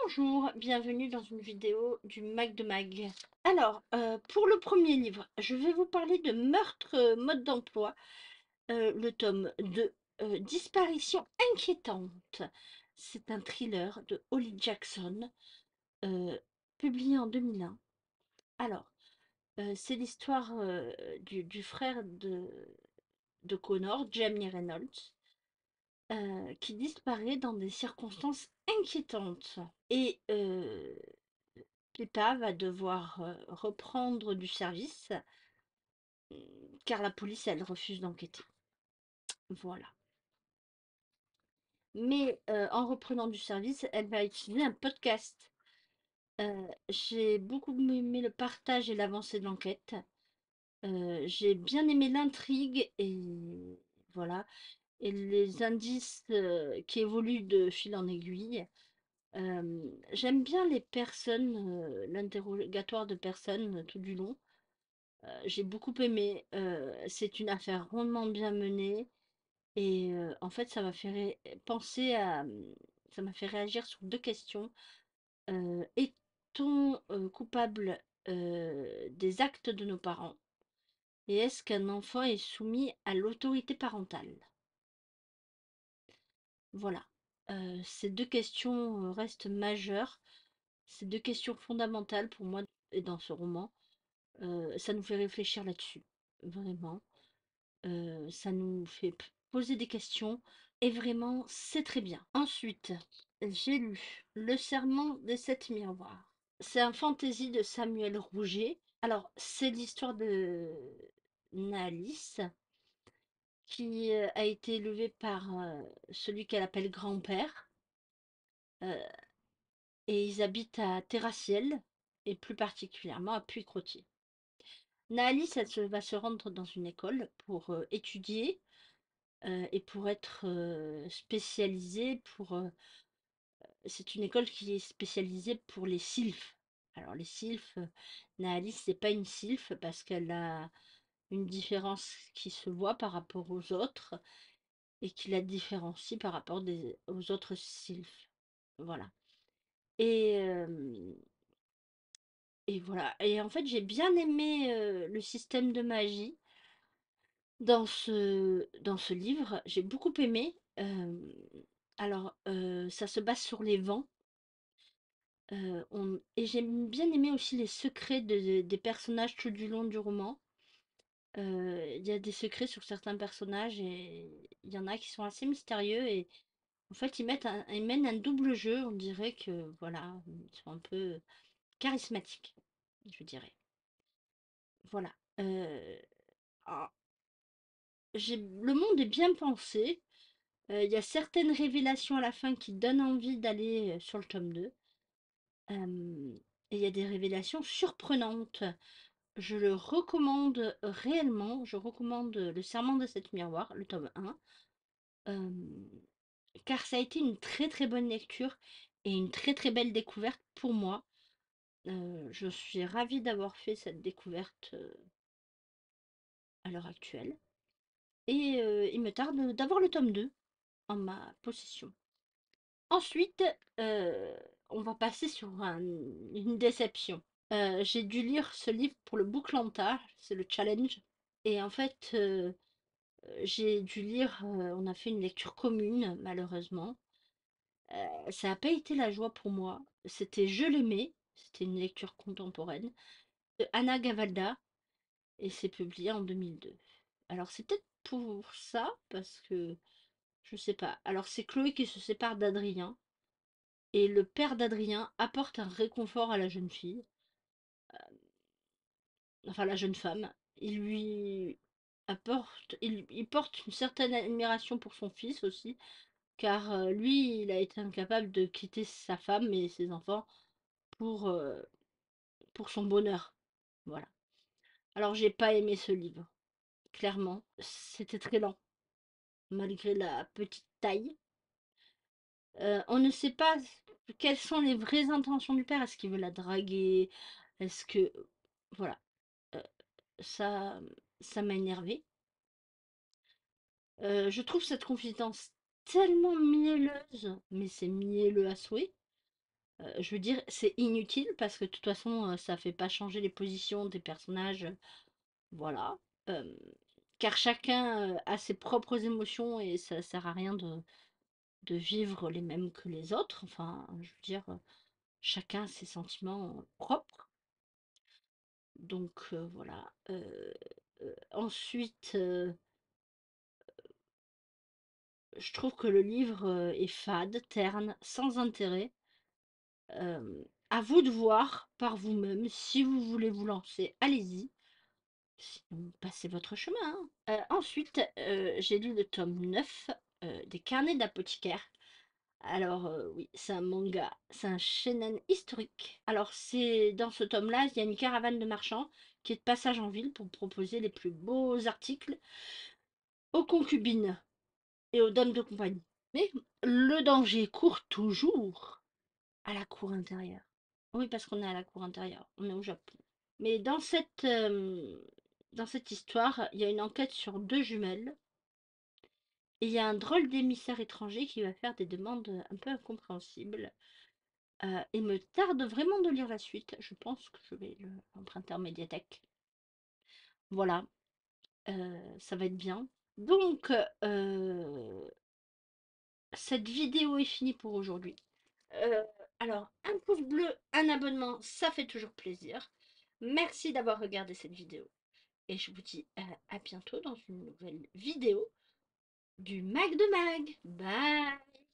Bonjour, bienvenue dans une vidéo du Mag de Mag. Alors, pour le premier livre, je vais vous parler de Meurtre mode d'emploi, le tome 2, Disparition inquiétante. C'est un thriller de Holly Jackson, euh, publié en 2001. Alors, c'est l'histoire du frère de Connor, Jamie Reynolds, qui disparaît dans des circonstances inquiétantes. Et Pippa va devoir reprendre du service car la police, elle refuse d'enquêter. Voilà. Mais en reprenant du service, elle va utiliser un podcast. J'ai beaucoup aimé le partage et l'avancée de l'enquête. J'ai bien aimé l'intrigue et voilà. Et les indices qui évoluent de fil en aiguille. J'aime bien les personnes, l'interrogatoire de personnes tout du long. J'ai beaucoup aimé, c'est une affaire rondement bien menée et en fait, ça m'a fait penser à, ça m'a fait réagir sur 2 questions. Est-on, coupable, des actes de nos parents? Et est-ce qu'un enfant est soumis à l'autorité parentale? Voilà, ces 2 questions, restent majeures. Ces 2 questions fondamentales pour moi et dans ce roman. Ça nous fait réfléchir là-dessus, vraiment. Ça nous fait poser des questions et vraiment, c'est très bien. Ensuite, j'ai lu Le Serment des 7 miroirs. C'est un fantasy de Samuel Rouget. Alors, c'est l'histoire de Naalice qui a été élevée par celui qu'elle appelle grand-père. euh, et ils habitent à Terraciel et plus particulièrement à Puy-Crottier. Naalice, va se rendre dans une école pour étudier et pour être spécialisée c'est une école qui est spécialisée pour les sylphes. Alors les sylphes, Naalice, c'est pas une sylphe parce qu'elle a une différence qui se voit par rapport aux autres et qui la différencie par rapport aux autres sylphes. Voilà. Et, et voilà. Et en fait, j'ai bien aimé le système de magie dans ce livre. J'ai beaucoup aimé. Alors, ça se base sur les vents. Et j'ai bien aimé aussi les secrets des personnages tout du long du roman. Il y a des secrets sur certains personnages et il y en a qui sont assez mystérieux et en fait ils mènent un double jeu, on dirait que voilà, ils sont un peu charismatiques, je dirais. Voilà. Alors, le monde est bien pensé. Il y a certaines révélations à la fin qui donnent envie d'aller sur le tome 2. Et il y a des révélations surprenantes. Je le recommande réellement. Je recommande Le Serment de Sept Miroirs, le tome 1, car ça a été une très très bonne lecture et une très très belle découverte pour moi. Je suis ravie d'avoir fait cette découverte à l'heure actuelle. Et il me tarde d'avoir le tome 2 en ma possession. Ensuite, on va passer sur une déception. J'ai dû lire ce livre pour le Booklanta, c'est le challenge. Et en fait, j'ai dû lire, on a fait une lecture commune, malheureusement. Ça n'a pas été la joie pour moi. C'était Je l'aimais, c'était une lecture contemporaine, de Anna Gavalda, et c'est publié en 2002. Alors c'est peut-être pour ça, parce que je sais pas. Alors c'est Chloé qui se sépare d'Adrien, et le père d'Adrien apporte un réconfort à la jeune fille, enfin la jeune femme. Il porte une certaine admiration pour son fils aussi, car lui, il a été incapable de quitter sa femme et ses enfants pour, euh, pour son bonheur. Voilà. Alors j'ai pas aimé ce livre, clairement. C'était très lent, malgré la petite taille. On ne sait pas quelles sont les vraies intentions du père. Est-ce qu'il veut la draguer? Est-ce que... Voilà. Euh, ça, ça m'a énervé. Je trouve cette confidence tellement mielleuse, mais c'est mielleux à souhait. Je veux dire, c'est inutile parce que de toute façon, ça fait pas changer les positions des personnages, voilà. Hem, Car chacun, a ses propres émotions et ça sert à rien de vivre les mêmes que les autres. Enfin, je veux dire, chacun a ses sentiments, propres. Donc voilà. Ensuite, je trouve que le livre, est fade, terne, sans intérêt. À vous de voir par vous-même. Si vous voulez vous lancer, allez-y. Sinon, passez votre chemin, hein. Ensuite, j'ai lu le tome 9 des Carnets d'apothicaire. Alors, oui, c'est un manga, c'est un shonen historique. Alors, c'est dans ce tome-là, il y a une caravane de marchands qui est de passage en ville pour proposer les plus beaux articles aux concubines et aux dames de compagnie. Mais le danger court toujours à la cour intérieure. Oui, parce qu'on est à la cour intérieure, on est au Japon. Mais dans cette histoire, il y a une enquête sur deux jumelles et il y a un drôle d'émissaire étranger qui va faire des demandes un peu incompréhensibles. Il me tarde vraiment de lire la suite. Je pense que je vais l'emprunter en médiathèque. Voilà, ça va être bien. Donc, cette vidéo est finie pour aujourd'hui. Euh, alors, un pouce bleu, un abonnement, ça fait toujours plaisir. Merci d'avoir regardé cette vidéo. Et je vous dis à bientôt dans une nouvelle vidéo du Mag de Mag. Bye!